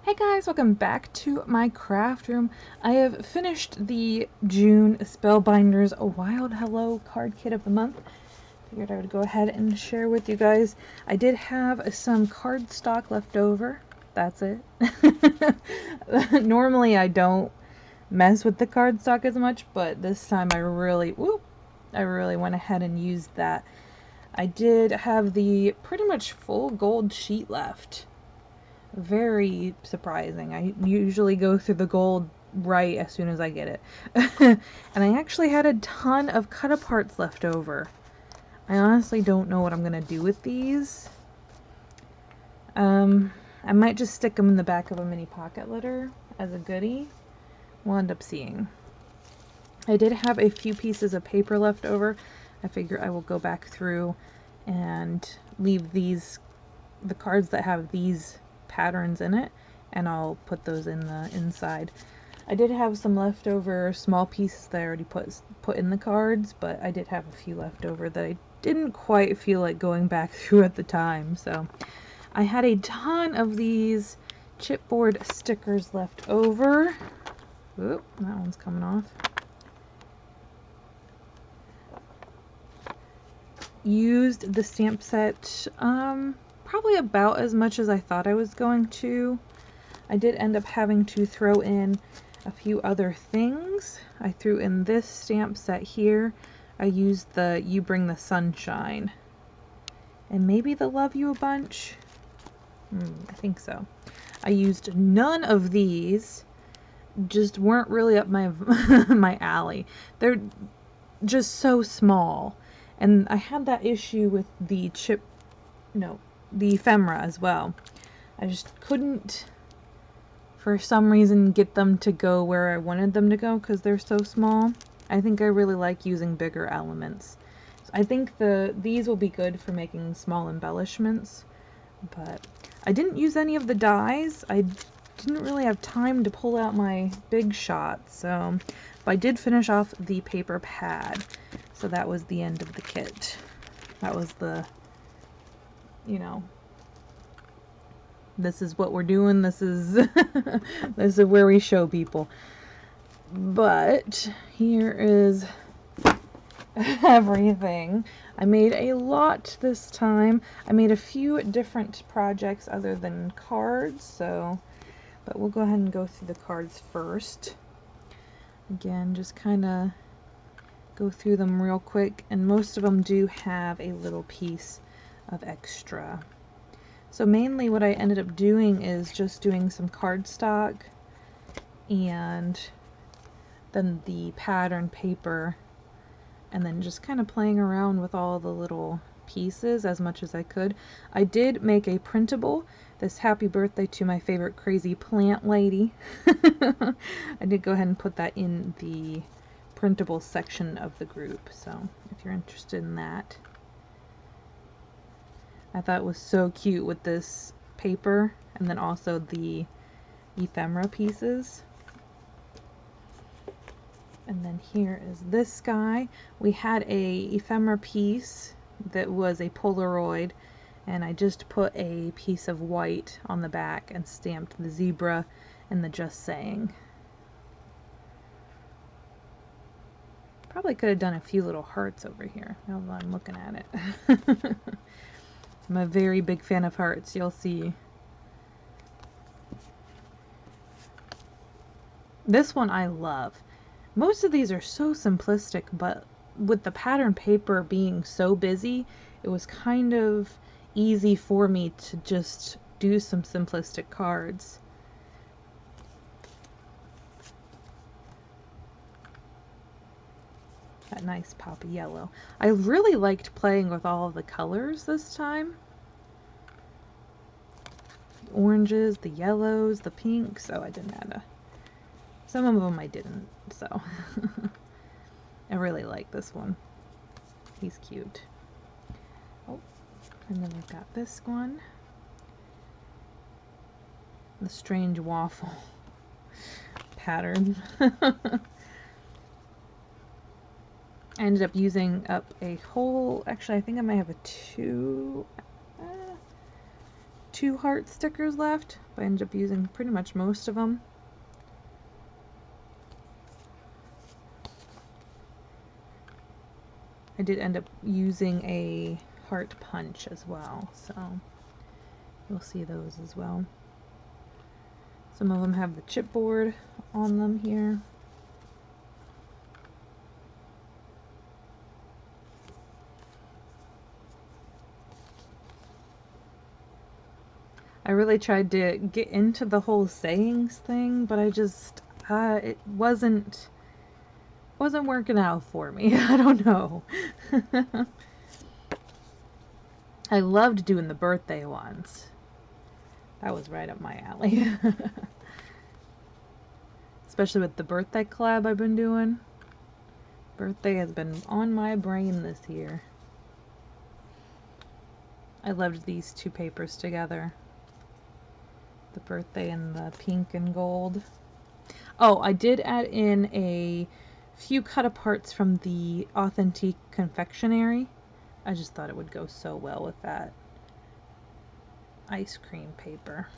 Hey guys, welcome back to my craft room. I have finished the June Spellbinders A Wild Hello card kit of the month. Figured I would go ahead and share with you guys. I did have some cardstock left over. That's it. Normally I don't mess with the cardstock as much, but this time I really went ahead and used that. I did have the pretty much full gold sheet left. Very surprising. I usually go through the gold right as soon as I get it. And I actually had a ton of cut-aparts left over. I honestly don't know what I'm going to do with these. I might just stick them in the back of a mini pocket letter as a goodie. We'll end up seeing. I did have a few pieces of paper left over. I figure I will go back through and leave the cards that have these patterns in it, and I'll put those in the inside. I did have some leftover small pieces that I already put in the cards, but I did have a few left over that I didn't quite feel like going back through at the time. So I had a ton of these chipboard stickers left over. Oop, that one's coming off. Used the stamp set probably about as much as I thought I was going to. I did end up having to throw in a few other things. I threw in this stamp set here. I used the You Bring the Sunshine. And maybe the Love You a Bunch? I think so. I used none of these. Just weren't really up my my alley. They're just so small. And I had that issue with the the ephemera as well. I just couldn't, for some reason, get them to go where I wanted them to go because they're so small. I think I really like using bigger elements. So I think these will be good for making small embellishments, but I didn't use any of the dies. I didn't really have time to pull out my big shots, so but I did finish off the paper pad. So that was the end of the kit. That was the, this is what we're doing. This is this is where we show people. But here is everything. I made a lot this time. I made a few different projects other than cards, but we'll go ahead and go through the cards first. Again, just kind of go through them real quick, and most of them do have a little piece of extra. So mainly what I ended up doing is just doing some cardstock and then the pattern paper, and then just kind of playing around with all the little pieces as much as I could. I did make a printable, this happy birthday to my favorite crazy plant lady. I did go ahead and put that in the printable section of the group, so if you're interested in that. I thought it was so cute with this paper and then also the ephemera pieces. And then here is this guy. We had a ephemera piece that was a Polaroid, and I just put a piece of white on the back and stamped the zebra and the Just Saying. Probably could have done a few little hearts over here, now that I'm looking at it. I'm a very big fan of hearts, you'll see. This one I love. Most of these are so simplistic, but with the pattern paper being so busy, it was kind of easy for me to just do some simplistic cards. That nice poppy yellow. I really liked playing with all of the colors this time. The oranges, the yellows, the pinks. Oh, I didn't add some of them I didn't, so. I really like this one. He's cute. Oh, and then we've got this one. The strange waffle pattern. I ended up using up a whole, actually I think I might have a two 2 heart stickers left, but I ended up using pretty much most of them. I did end up using a heart punch as well, so you'll see those as well. Some of them have the chipboard on them here. I really tried to get into the whole sayings thing, but I just, it wasn't working out for me. I don't know. I loved doing the birthday ones. That was right up my alley. Especially with the birthday collab I've been doing. Birthday has been on my brain this year. I loved these 2 papers together. The birthday and the pink and gold. Oh, I did add in a few cut aparts from the Authentique confectionery. I just thought it would go so well with that ice cream paper.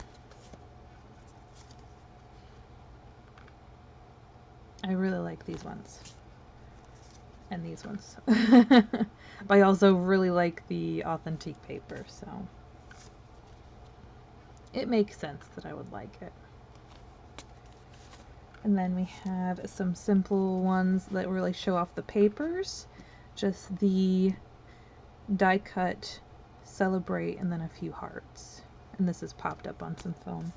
I really like these ones. And these ones. But I also really like the Authentique paper, so it makes sense that I would like it. And then we have some simple ones that really show off the papers. Just the die cut, celebrate, and then a few hearts. And this is popped up on some film.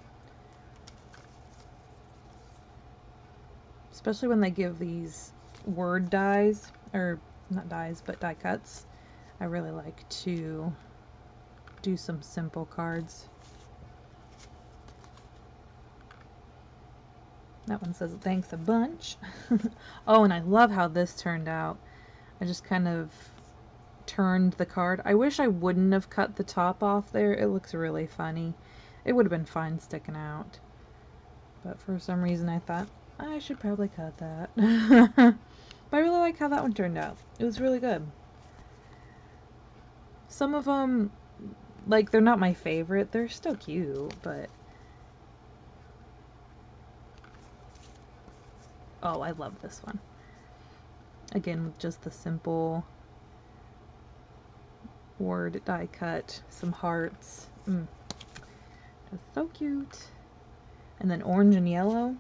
Especially when they give these word dies, or not dies, but die cuts. I really like to do some simple cards. That one says thanks a bunch. Oh, and I love how this turned out. I just kind of turned the card. I wish I wouldn't have cut the top off there. It looks really funny. It would have been fine sticking out. But for some reason I thought I should probably cut that. But I really like how that one turned out. It was really good. Some of them, like, they're not my favorite. They're still cute, but oh, I love this one. Again, with just the simple word die cut, some hearts. Just so cute. And then orange and yellow.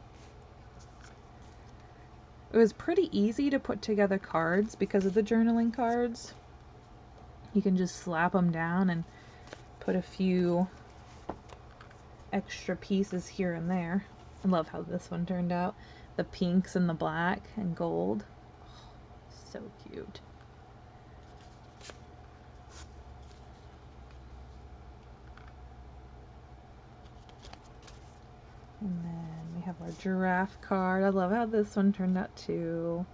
It was pretty easy to put together cards because of the journaling cards. You can just slap them down and put a few extra pieces here and there. I love how this one turned out. The pinks and the black and gold. Oh, so cute. And then we have our giraffe card. I love how this one turned out too.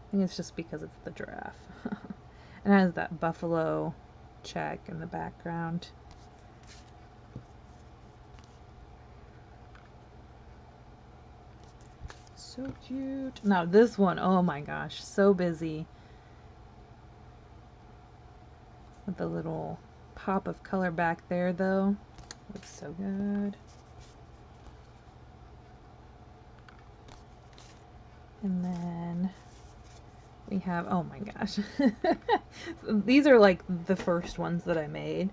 I think it's just because it's the giraffe. And it has that buffalo check in the background. So cute. Now this one, oh my gosh, so busy. With the little pop of color back there though. Looks so good. And then we have, oh my gosh. These are like the first ones that I made.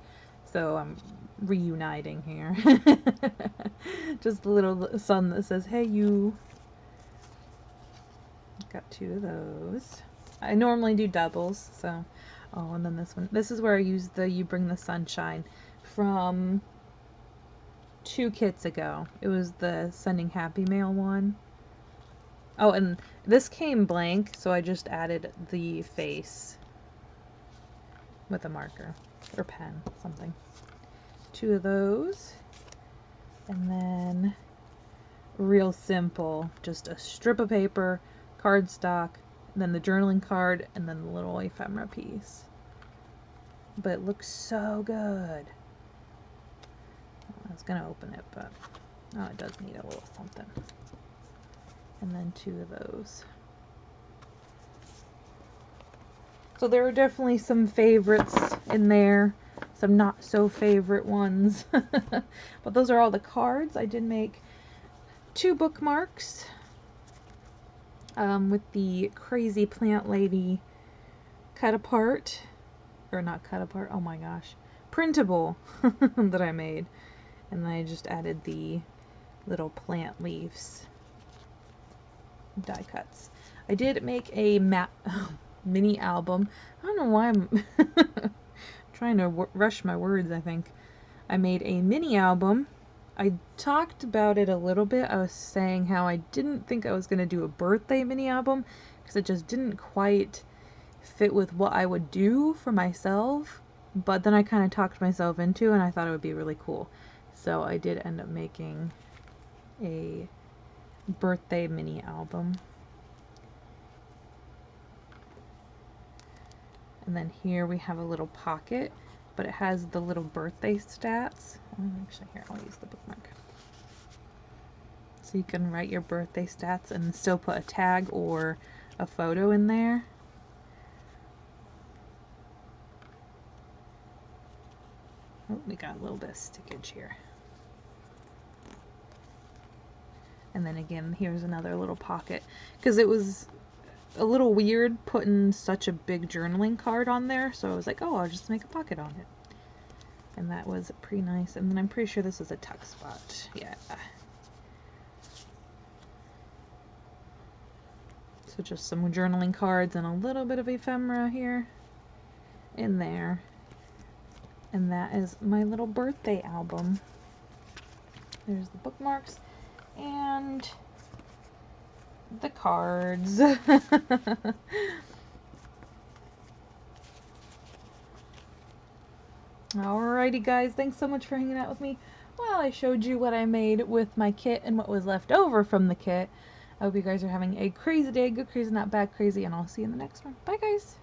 So I'm reuniting here. Just a little sun that says, hey you. Got 2 of those. I normally do doubles, so. Oh, and then this one. This is where I used the You Bring the Sunshine from 2 kits ago. It was the Sending Happy Mail one. Oh, and this came blank, so I just added the face with a marker or pen, something. 2 of those. And then real simple, just a strip of paper, cardstock, and then the journaling card, and then the little ephemera piece. But it looks so good. I was gonna open it, but oh, it does need a little something. And then 2 of those. So there are definitely some favorites in there. some not so favorite ones. But those are all the cards. I did make 2 bookmarks with the crazy plant lady cut apart, or not cut apart, oh my gosh, printable that I made. And then I just added the little plant leaves die cuts. I did make a mini album. I don't know why I'm trying to rush my words, I think. I made a mini album. I talked about it a little bit. I was saying how I didn't think I was going to do a birthday mini album because it just didn't quite fit with what I would do for myself. But then I kind of talked myself into it, and I thought it would be really cool. So I did end up making a birthday mini album. And then here we have a little pocket, but it has the little birthday stats. Actually, here, I'll use the bookmark. So you can write your birthday stats and still put a tag or a photo in there. Oh, we got a little bit of stickage here. And then again, here's another little pocket, because it was a little weird putting such a big journaling card on there, so I was like, oh, I'll just make a pocket on it. And that was pretty nice. And then I'm pretty sure this is a tuck spot. Yeah. So just some journaling cards and a little bit of ephemera here in there. And that is my little birthday album. There's the bookmarks and the cards. Alrighty guys, thanks so much for hanging out with me while I showed you what I made with my kit and what was left over from the kit. I hope you guys are having a crazy day, good crazy, not bad crazy, and I'll see you in the next one. Bye guys!